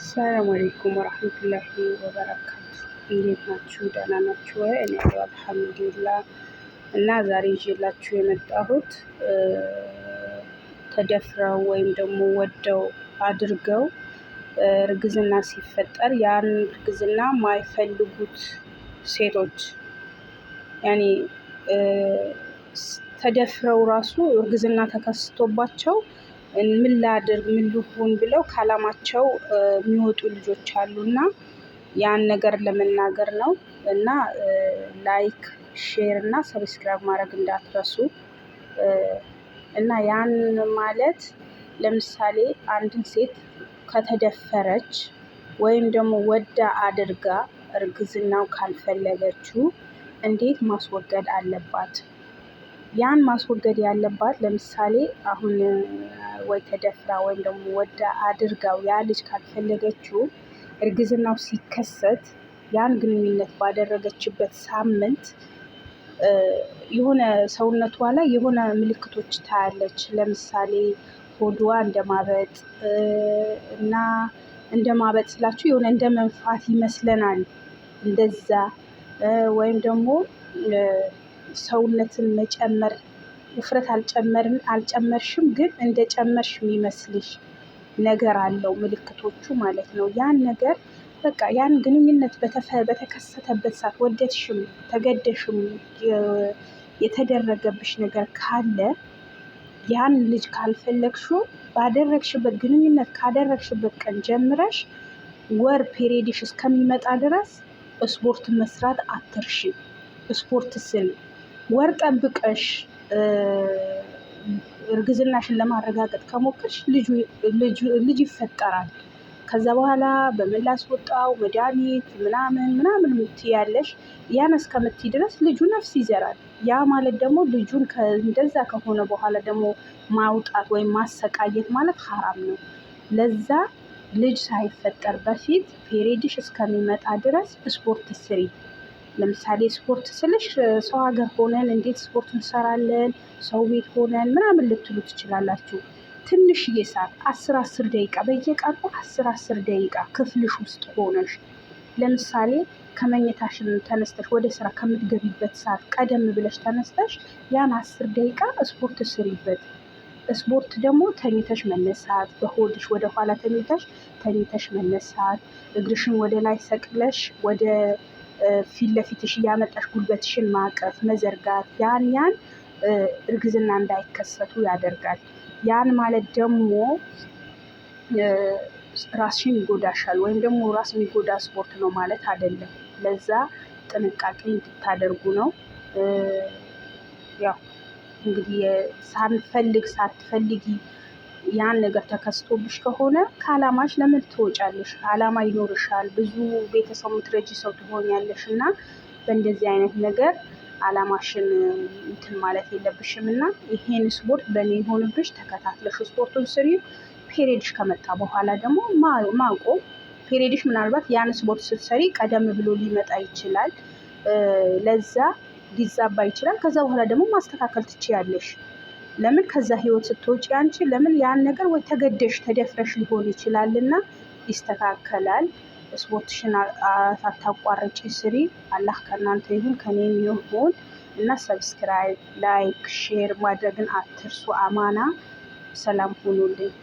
ሰላም አለይኩም ወራህመቱላሂ ወበረካቱ። እንዴት ናችሁ? ደህና ናችሁ ወይ? እኔ አልሐምዱሊላህ። እና ዛሬ ይዤላችሁ የመጣሁት ተደፍረው ወይም ደግሞ ወደው አድርገው እርግዝና ሲፈጠር ያን እርግዝና ማይፈልጉት ሴቶች ያኔ ተደፍረው ራሱ እርግዝና ተከስቶባቸው ምን ላድርግ ምን ልሁን ብለው ካላማቸው የሚወጡ ልጆች አሉና ያን ነገር ለመናገር ነው። እና ላይክ ሼር እና ሰብስክራይብ ማድረግ እንዳትረሱ። እና ያን ማለት ለምሳሌ አንድን ሴት ከተደፈረች ወይም ደግሞ ወዳ አድርጋ እርግዝናው ካልፈለገችው እንዴት ማስወገድ አለባት? ያን ማስወገድ ያለባት ለምሳሌ አሁን ወይ ተደፍራ ወይም ደግሞ ወዳ አድርጋው ያ ልጅ ካልፈለገችው እርግዝናው ሲከሰት ያን ግንኙነት ባደረገችበት ሳምንት የሆነ ሰውነቷ ላይ የሆነ ምልክቶች ታያለች። ለምሳሌ ሆዷ እንደማበጥ እና እንደማበጥ ስላችሁ የሆነ እንደ መንፋት ይመስለናል እንደዛ። ወይም ደግሞ ሰውነትን መጨመር ውፍረት አልጨመርሽም ግን እንደጨመርሽ የሚመስልሽ ነገር አለው ምልክቶቹ ማለት ነው። ያን ነገር በቃ ያን ግንኙነት በተከሰተበት ሰዓት ወደድሽም ተገደሽም የተደረገብሽ ነገር ካለ ያን ልጅ ካልፈለግሽው ባደረግሽበት ግንኙነት ካደረግሽበት ቀን ጀምረሽ ወር ፔሬድሽ እስከሚመጣ ድረስ ስፖርት መስራት አትርሺ። ስፖርት ስል ወር ጠብቀሽ እርግዝናሽን ለማረጋገጥ ከሞከርሽ ልጅ ይፈጠራል። ከዛ በኋላ በምን ላስወጣው መድኃኒት ምናምን ትያለሽ። ያን እስከምትይ ድረስ ልጁ ነፍስ ይዘራል። ያ ማለት ደግሞ ልጁን እንደዛ ከሆነ በኋላ ደግሞ ማውጣት ወይም ማሰቃየት ማለት ሐራም ነው። ለዛ ልጅ ሳይፈጠር በፊት ፔሬድሽ እስከሚመጣ ድረስ ስፖርት ስሪ። ለምሳሌ ስፖርት ስልሽ ሰው ሀገር ሆነን እንዴት ስፖርት እንሰራለን ሰው ቤት ሆነን ምናምን ልትሉ ትችላላችሁ። ትንሽዬ ሰዓት 10 ደቂቃ በየቀኑ 10 ደቂቃ ክፍልሽ ውስጥ ሆነሽ ለምሳሌ ከመኝታሽን ተነስተሽ ወደ ስራ ከምትገቢበት ሰዓት ቀደም ብለሽ ተነስተሽ ያን 10 ደቂቃ ስፖርት ስሪበት። ስፖርት ደግሞ ተኝተሽ መነሳት፣ በሆድሽ ወደ ኋላ ተኝተሽ መነሳት፣ እግርሽን ወደ ላይ ሰቅለሽ ወደ ፊት ለፊትሽ እያመጣሽ ጉልበትሽን ማቀፍ መዘርጋት ያን እርግዝና እንዳይከሰቱ ያደርጋል። ያን ማለት ደግሞ ራስሽን ይጎዳሻል ወይም ደግሞ ራስ የሚጎዳ ስፖርት ነው ማለት አይደለም። ለዛ ጥንቃቄ እንድታደርጉ ነው። ያው እንግዲህ ሳትፈልጊ ያን ነገር ተከስቶብሽ ከሆነ ከአላማሽ ለምን ትወጫለሽ? አላማ ይኖርሻል፣ ብዙ ቤተሰብ የምትረጂ ሰው ትሆኛለሽ እና በእንደዚህ አይነት ነገር አላማሽን እንትን ማለት የለብሽም። እና ይሄን ስፖርት በእኔ የሆንብሽ ተከታትለሽ ስፖርቱን ስሪ። ፔሬድሽ ከመጣ በኋላ ደግሞ ማቆም። ፔሬድሽ ምናልባት ያን ስፖርት ስትሰሪ ቀደም ብሎ ሊመጣ ይችላል፣ ለዛ ሊዛባ ይችላል። ከዛ በኋላ ደግሞ ማስተካከል ትችያለሽ። ለምን ከዛ ህይወት ስትወጪ አንቺ ለምን ያን ነገር ወይ ተገደሽ ተደፍረሽ ሊሆን ይችላልና ይስተካከላል። ስፖርትሽን ሳታቋርጪ ስሪ። አላህ ከእናንተ ይሁን ከኔም ይሁን። እና ሰብስክራይብ ላይክ ሼር ማድረግን አትርሱ። አማና። ሰላም ሁኑልኝ።